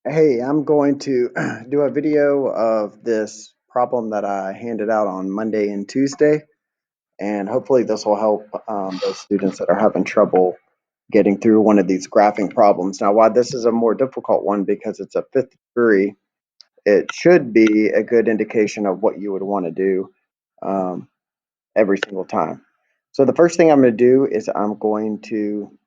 Hey, I'm going to do a video of this problem that I handed out on Monday and Tuesday, and hopefully this will help those students that are having trouble getting through one of these graphing problems. Now, while this is a more difficult one because it's a fifth degree, it should be a good indication of what you would want to do um, every single time. So the first thing I'm going to do is I'm going to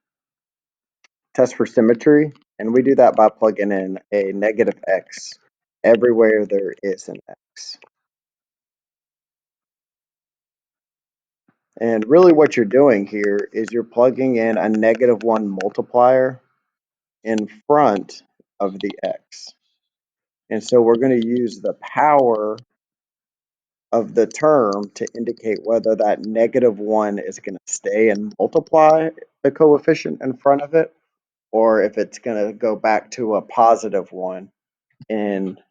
test for symmetry, and we do that by plugging in a negative x everywhere there is an x. And really what you're doing here is you're plugging in a -1 multiplier in front of the x. And so we're going to use the power of the term to indicate whether that -1 is going to stay and multiply the coefficient in front of it, or if it's going to go back to a +1 and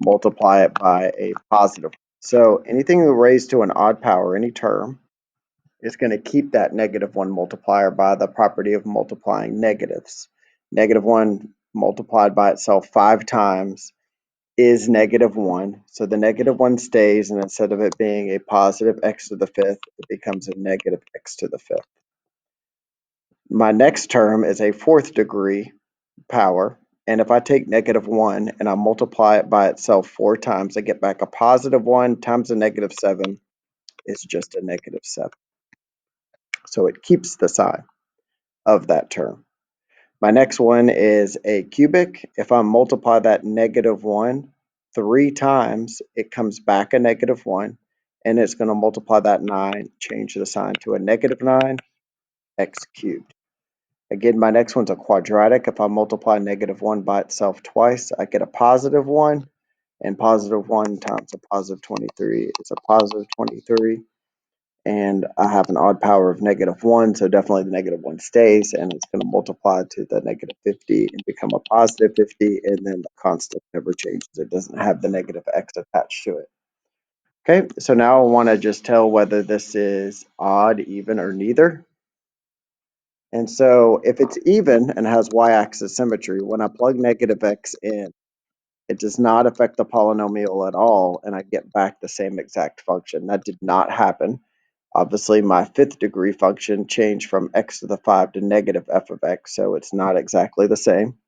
multiply it by a positive. So anything raised to an odd power, any term, is going to keep that -1 multiplier by the property of multiplying negatives. -1 multiplied by itself 5 times is -1. So the -1 stays, and instead of it being a positive x to the fifth, it becomes a negative x to the fifth. My next term is a fourth degree power, and if I take -1 and I multiply it by itself 4 times, I get back a +1 times a -7 is just a -7. So it keeps the sign of that term. My next one is a cubic. If I multiply that -1 3 times, it comes back a -1, and it's going to multiply that 9, change the sign to a -9, x cubed. Again, my next one's a quadratic. If I multiply -1 by itself twice, I get a +1, and +1 times a +23 is a +23. And I have an odd power of -1, so definitely the -1 stays, and it's going to multiply to the -50 and become a +50, and then the constant never changes. It doesn't have the negative x attached to it. Okay, so now I want to just tell whether this is odd, even, or neither. And so if it's even and has y-axis symmetry, when I plug negative x in, it does not affect the polynomial at all, and I get back the same exact function. That did not happen. Obviously, my fifth degree function changed from x to the 5 to negative f of x, so it's not exactly the same.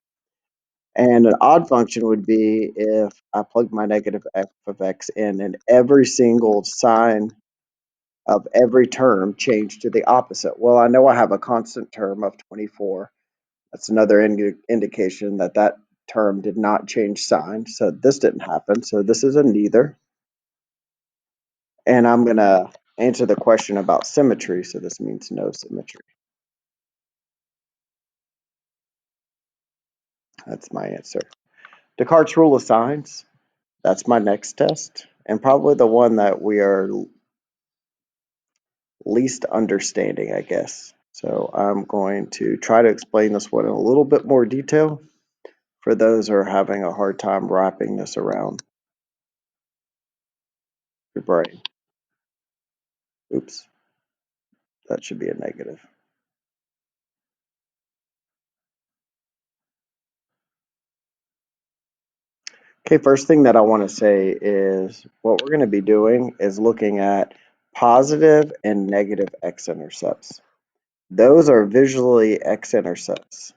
And an odd function would be if I plug my negative f of x in and every single sign of every term changed to the opposite. Well, I know I have a constant term of 24. That's another indication that that term did not change sign, so this didn't happen. So this is a neither. And I'm going to answer the question about symmetry, so this means no symmetry. That's my answer. Descartes' rule of signs, that's my next test, and probably the one that we are least understanding, I guess. So I'm going to try to explain this one in a little bit more detail for those who are having a hard time wrapping this around your brain. Oops, that should be a negative. Okay, first thing that I want to say is what we're going to be doing is looking at positive and negative x-intercepts. Those are visually x-intercepts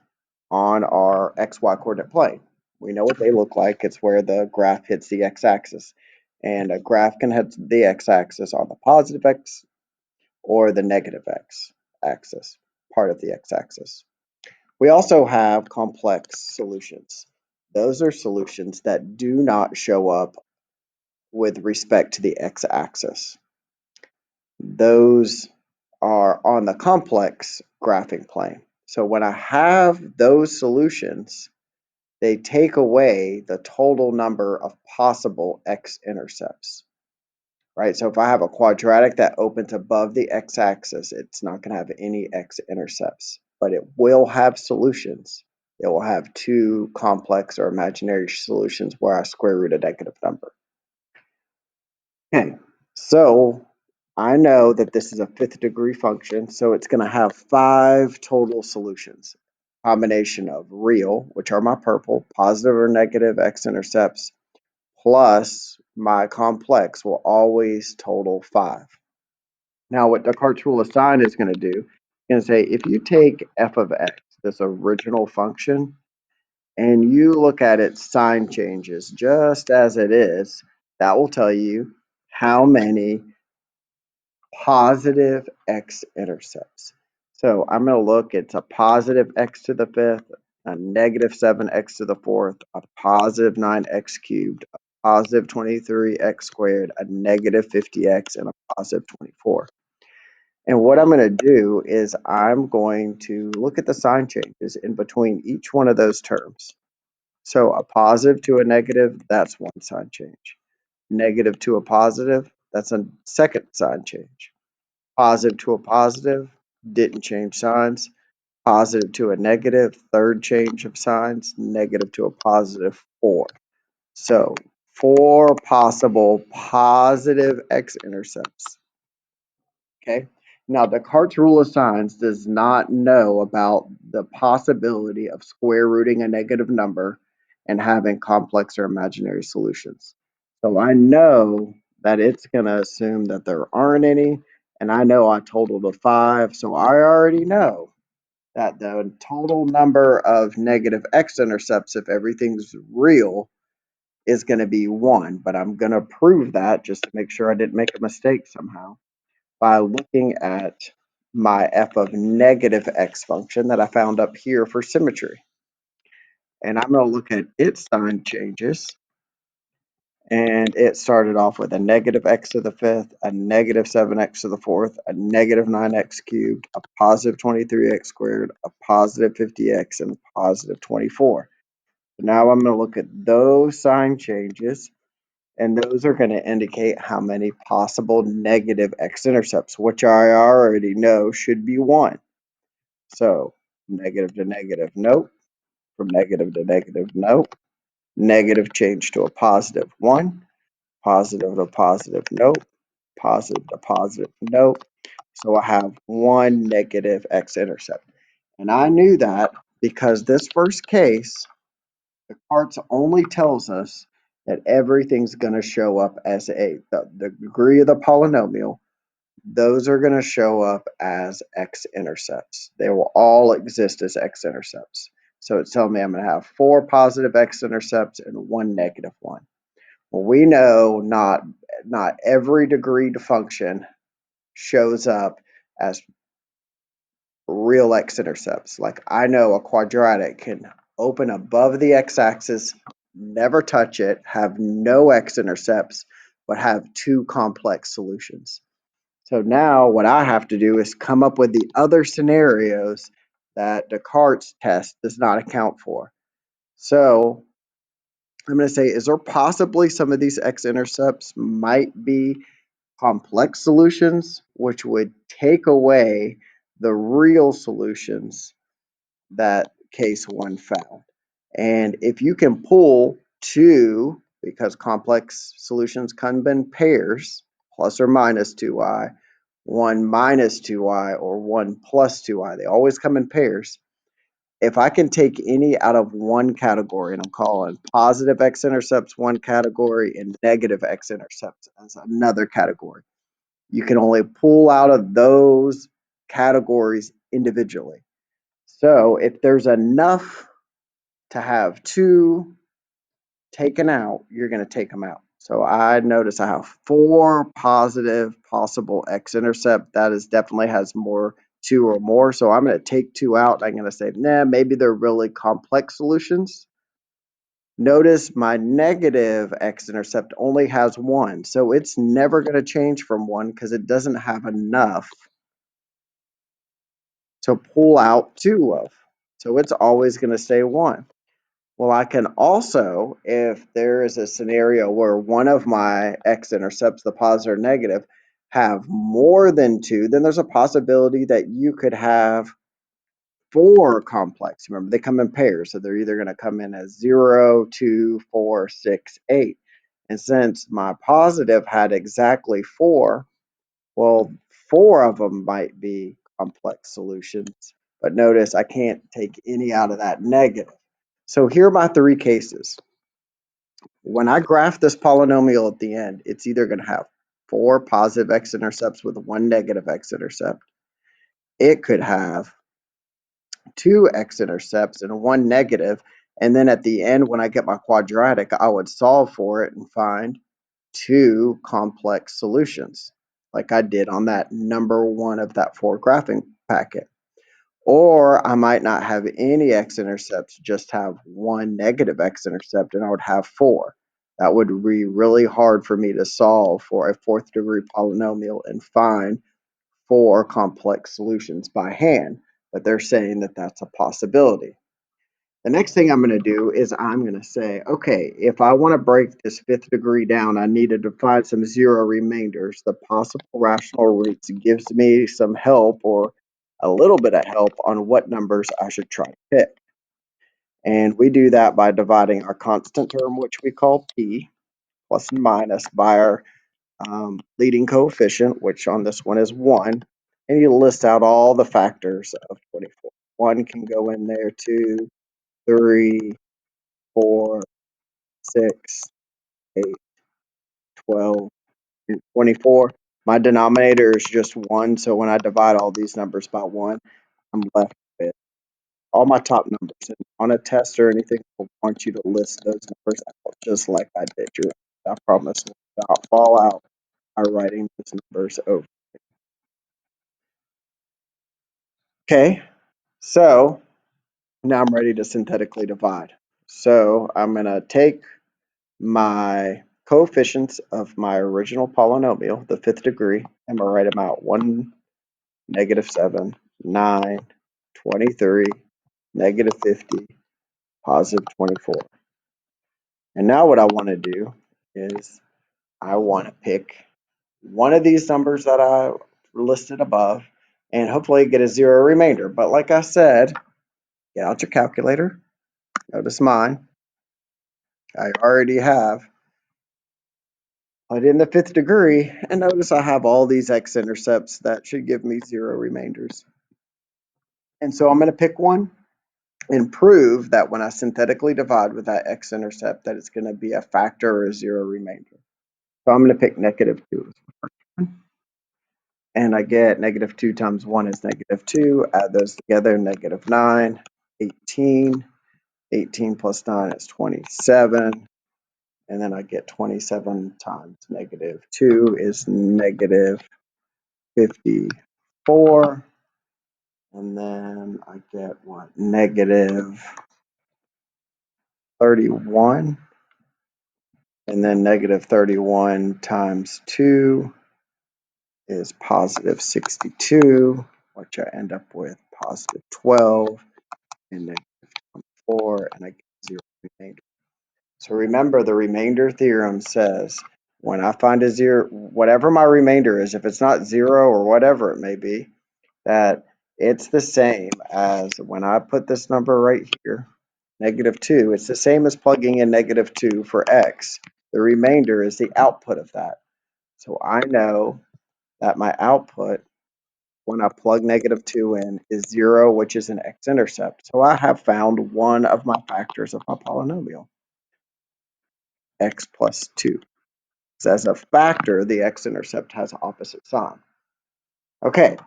on our xy coordinate plane. We know what they look like. It's where the graph hits the x-axis. And a graph can hit the x-axis on the positive x or the negative x-axis, part of the x-axis. We also have complex solutions. Those are solutions that do not show up with respect to the x-axis. Those are on the complex graphing plane. So when I have those solutions, they take away the total number of possible x-intercepts, right? So if I have a quadratic that opens above the x-axis, it's not going to have any x-intercepts, but it will have solutions. It will have two complex or imaginary solutions where I square root a negative number. Okay, so I know that this is a fifth degree function, so it's going to have 5 total solutions. combination of real, which are my purple, positive or negative x-intercepts, plus my complex will always total 5. Now, what Descartes' rule of sign is going to do, is going to say if you take f of x, this original function, and you look at its sign changes just as it is, that will tell you how many positive x-intercepts. So I'm going to look, it's a positive x to the fifth, a negative 7x to the fourth, a positive 9x cubed, a positive 23x squared, a negative 50x, and a positive 24. And what I'm going to do is I'm going to look at the sign changes in between each one of those terms. So a positive to a negative, that's one sign change. Negative to a positive, that's a second sign change. Positive to a positive, didn't change signs. Positive to a negative, third change of signs. Negative to a positive, 4. So 4 possible positive x-intercepts. Okay. Now, Descartes' rule of signs does not know about the possibility of square rooting a negative number and having complex or imaginary solutions. So I know that it's going to assume that there aren't any, and I know I totaled a 5, so I already know that the total number of negative x-intercepts, if everything's real, is going to be 1. But I'm going to prove that just to make sure I didn't make a mistake somehow by looking at my f of negative x function that I found up here for symmetry. And I'm going to look at its sign changes. And it started off with a negative x to the fifth, a negative 7x to the fourth, a negative 9x cubed, a positive 23x squared, a positive 50x, and a positive 24. So now I'm going to look at those sign changes, and those are going to indicate how many possible negative x-intercepts, which I already know should be 1. So negative to negative, nope. From negative to negative, nope. Negative change to a positive, 1. Positive to positive, nope. Positive to positive, nope. So I have 1 negative x-intercept. And I knew that because this first case, Descartes only tells us that everything's going to show up as the degree of the polynomial. Those are going to show up as x-intercepts. They will all exist as x-intercepts. So it's telling me I'm going to have 4 positive x-intercepts and 1 negative one. Well, we know not every degreed function shows up as real x-intercepts. Like I know a quadratic can open above the x-axis, never touch it, have no x-intercepts, but have 2 complex solutions. So now what I have to do is come up with the other scenarios that Descartes' test does not account for. So I'm going to say, is there possibly some of these x-intercepts might be complex solutions, which would take away the real solutions that case 1 found. And if you can pull 2, because complex solutions come in pairs, plus or minus 2i, 1 minus 2i, or 1 plus 2i, they always come in pairs. If I can take any out of one category, and I'm calling positive x-intercepts one category and negative x-intercepts as another category, you can only pull out of those categories individually. So if there's enough to have 2 taken out, you're going to take them out. So I notice I have 4 positive possible x-intercept. That is definitely has more 2 or more. So I'm going to take 2 out. I'm going to say, nah, maybe they're really complex solutions. Notice my negative x-intercept only has 1. So it's never going to change from 1 because it doesn't have enough to pull out 2 of. So it's always going to stay 1. Well, I can also, if there is a scenario where one of my x-intercepts, the positive or negative, have more than 2, then there's a possibility that you could have 4 complex. Remember, they come in pairs, so they're either going to come in as 0, 2, 4, 6, 8. And since my positive had exactly 4, well, 4 of them might be complex solutions. But notice I can't take any out of that negative. So here are my three cases. When I graph this polynomial at the end, it's either going to have 4 positive x-intercepts with 1 negative x-intercept. It could have 2 x-intercepts and 1 negative. And then at the end, when I get my quadratic, I would solve for it and find 2 complex solutions, like I did on that number 1 of that 4 graphing packet. Or I might not have any x-intercepts, just have 1 negative x-intercept, and I would have 4. That would be really hard for me to solve for a 4th degree polynomial and find 4 complex solutions by hand, but they're saying that that's a possibility. The next thing I'm going to do is I'm going to say, okay, if I want to break this 5th degree down, I needed to find some zero remainders. The possible rational roots gives me some help, or a little bit of help, on what numbers I should try to pick. And we do that by dividing our constant term, which we call p, plus and minus, by our leading coefficient, which on this one is 1. And you list out all the factors of 24. 1 can go in there, 2, 3, 4, 6, 8, 12, and 24. My denominator is just 1, so when I divide all these numbers by 1, I'm left with all my top numbers. And on a test or anything, I want you to list those numbers out just like I did. I promise not fall out by writing those numbers over. Okay, so now I'm ready to synthetically divide. So I'm going to take my coefficients of my original polynomial, the 5th degree, I'm going to write them out. 1, -7, 9, 23, -50, positive 24. And now what I want to do is I want to pick one of these numbers that I listed above and hopefully get a zero remainder. But like I said, get out your calculator. Notice mine. I already have put in the 5th degree, and notice I have all these x-intercepts that should give me zero remainders. And so I'm going to pick one and prove that when I synthetically divide with that x-intercept that it's going to be a factor or a zero remainder. So I'm going to pick -2. And I get -2 times 1 is -2. Add those together, -9, 18. 18 plus 9 is 27. And then I get 27 times -2 is -54. And then I get what? -31. And then -31 times 2 is positive 62, which I end up with positive 12 and -24, and I get zero remainder. So remember, the remainder theorem says when I find a zero, whatever my remainder is, if it's not 0 or whatever it may be, that it's the same as when I put this number right here, -2, it's the same as plugging in -2 for x. The remainder is the output of that. So I know that my output when I plug -2 in is 0, which is an x-intercept. So I have found one of my factors of my polynomial, x plus 2. So as a factor, the x-intercept has opposite sign. Okay,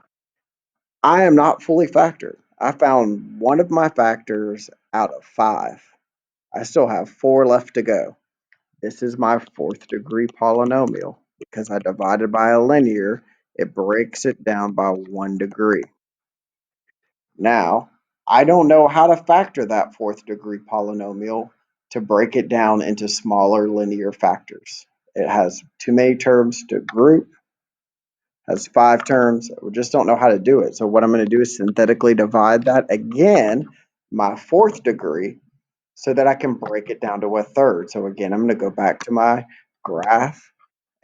I am not fully factored. I found one of my factors out of 5. I still have 4 left to go. This is my 4th degree polynomial. Because I divided by a linear, it breaks it down by 1 degree. Now, I don't know how to factor that 4th degree polynomial to break it down into smaller linear factors. It has too many terms to group, has 5 terms. We just don't know how to do it. So what I'm going to do is synthetically divide that again, my 4th degree, so that I can break it down to a third. So again, I'm going to go back to my graph,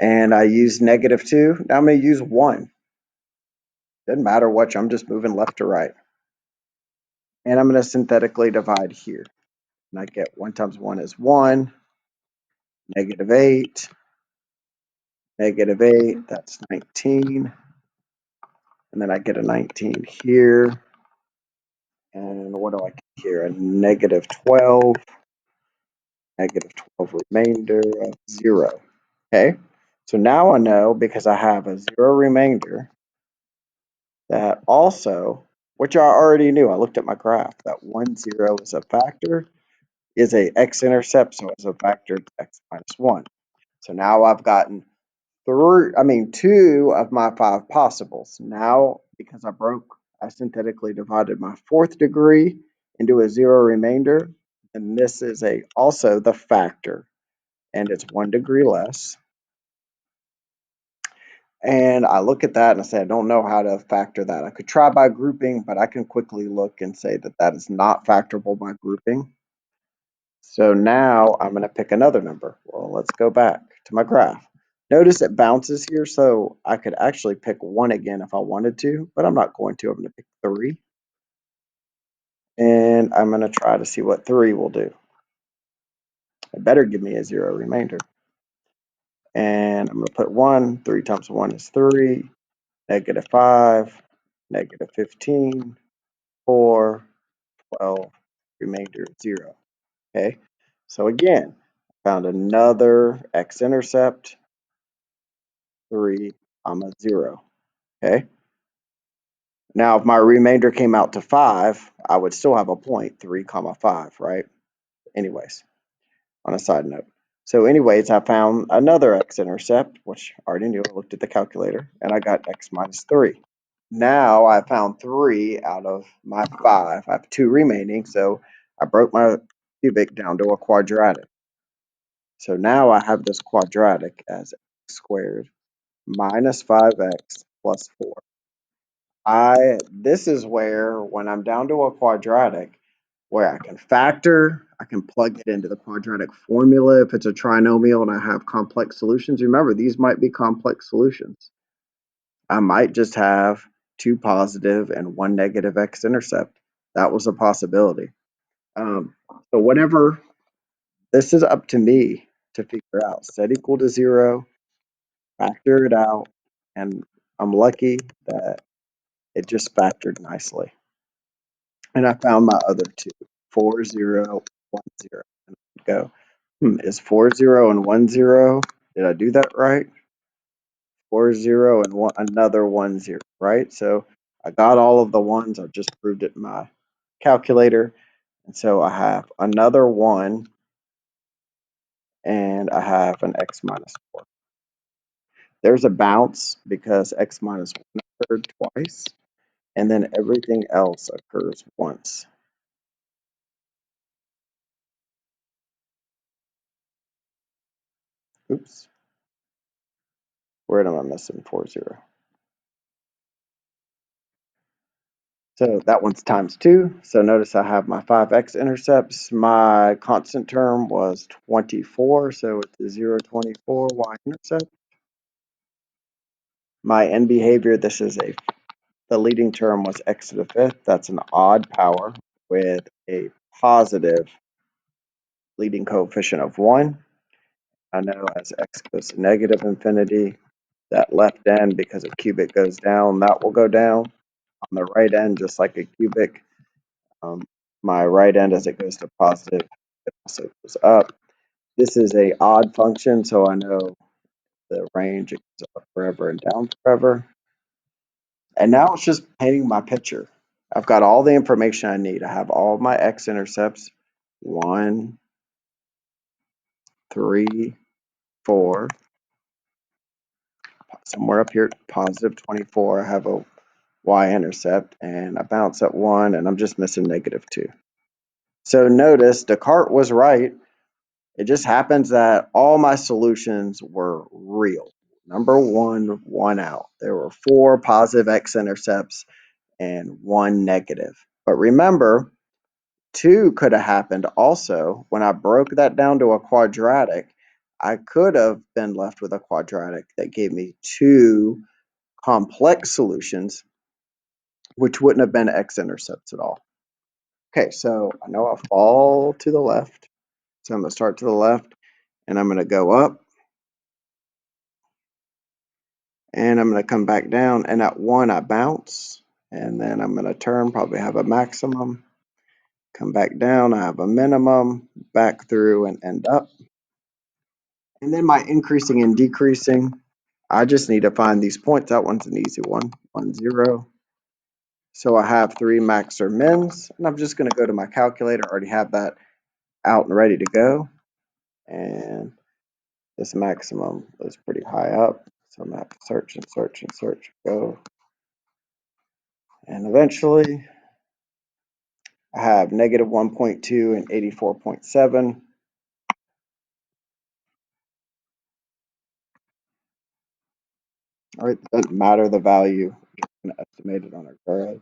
and I use -2. Now I'm going to use 1. Doesn't matter which, I'm just moving left to right. And I'm going to synthetically divide here. And I get 1 times 1 is 1, -8, -8, that's 19. And then I get a 19 here, And what do I get here? A negative 12, negative 12 remainder of 0. Okay, so now I know, because I have a 0 remainder, that also, which I already knew, I looked at my graph, that 1, 0 is a factor, is a x-intercept, so it's a factor of x minus 1. So now I've gotten two of my 5 possibles. Now, because I synthetically divided my 4th degree into a 0 remainder, and this is also the factor, and it's 1 degree less. And I look at that and I say, I don't know how to factor that. I could try by grouping, but I can quickly look and say that that is not factorable by grouping. So now I'm going to pick another number. Well, let's go back to my graph. Notice it bounces here, so I could actually pick 1 again if I wanted to, but I'm not going to. I'm going to pick 3. And I'm going to try to see what 3 will do. It better give me a 0 remainder. And I'm going to put 1. 3 times 1 is 3. Negative 5. Negative 15. 4. 12. Remainder 0. Okay. So again, found another x-intercept. 3, 0. Okay. Now, if my remainder came out to 5, I would still have a point, 3, 5, right? Anyways, on a side note. So anyways, I found another x-intercept, which I already knew. I looked at the calculator, and I got x minus 3. Now I found 3 out of my 5. I have 2 remaining, so I broke my cubic down to a quadratic. So now I have this quadratic as x squared minus 5x plus 4. This is where, when I'm down to a quadratic, where I can factor, I can plug it into the quadratic formula if it's a trinomial and I have complex solutions. Remember, these might be complex solutions. I might just have 2 positive and 1 negative x-intercept. That was a possibility. So whatever, this is up to me to figure out. Set equal to 0, factor it out, and I'm lucky that it just factored nicely. And I found my other 2, 4, 0, 1, 0. And I go, is 4, 0 and 1, 0? Did I do that right? 4, 0 and another 1, 0, right? So I got all of the ones. I just proved it in my calculator. And so I have another 1, and I have an x minus 4. There's a bounce because x minus 1 occurred twice, and then everything else occurs once. Oops. Where am I missing 4, 0? So that one's times 2. So notice I have my 5x intercepts. My constant term was 24, so it's a 0, 24 y intercept. My end behavior, the leading term was x to the 5th. That's an odd power with a positive leading coefficient of 1. I know as x goes to negative infinity, that left end, because a cubic goes down, that will go down. On the right end, just like a cubic, my right end, as it goes to positive, it also goes up. This is a odd function, so I know the range, it goes up forever and down forever. And now it's just painting my picture. I've got all the information I need. I have all my x-intercepts, 1, 3, 4. Somewhere up here, positive 24, I have a y-intercept, and I bounce at 1, and I'm just missing negative 2. So notice Descartes was right. It just happens that all my solutions were real. Number 1 won out. There were 4 positive x-intercepts and 1 negative. But remember, 2 could have happened also. When I broke that down to a quadratic, I could have been left with a quadratic that gave me 2 complex solutions, which wouldn't have been x-intercepts at all. Okay, so I know I fall to the left. So I'm going to start to the left, and I'm going to go up, and I'm going to come back down, and at 1 I bounce, And then I'm going to turn, probably have a maximum, come back down, I have a minimum, back through and end up. And then my increasing and decreasing, I just need to find these points. That one's an easy one, 1, 0. So I have 3 max or mins, and I'm just going to go to my calculator. I already have that out and ready to go. And this maximum is pretty high up, so I'm going to have to search and search and search, go. And eventually I have negative 1.2 and 84.7. All right, it doesn't matter the value, I'm just going to estimate it on our grid.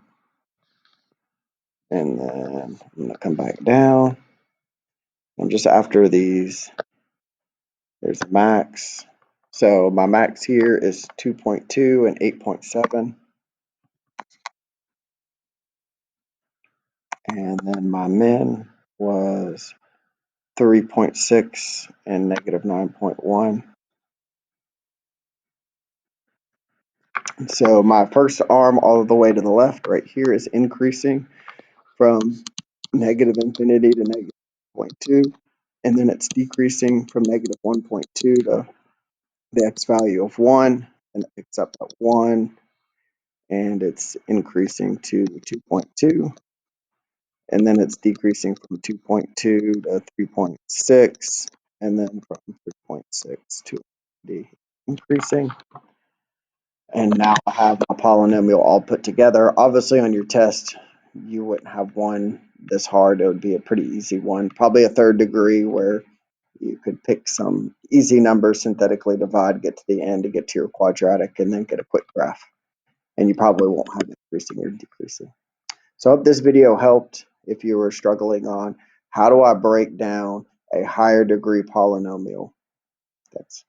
And then I'm going to come back down. I'm just after these. There's a max. So my max here is 2.2 and 8.7. And then my min was 3.6 and negative 9.1. So my first arm all the way to the left right here is increasing from negative infinity to negative 0.2. And then it's decreasing from negative 1.2 to the x value of 1. And it picks up at 1. And it's increasing to 2.2. And then it's decreasing from 2.2 to 3.6. And then from 3.6 to increasing. And now I have my polynomial all put together. Obviously on your test, you wouldn't have one this hard. It would be a pretty easy one, probably a 3rd degree where you could pick some easy numbers, synthetically divide, get to the end to get to your quadratic, and then get a quick graph. And you probably won't have increasing or decreasing. So I hope this video helped if you were struggling on how do I break down a higher degree polynomial. Thanks.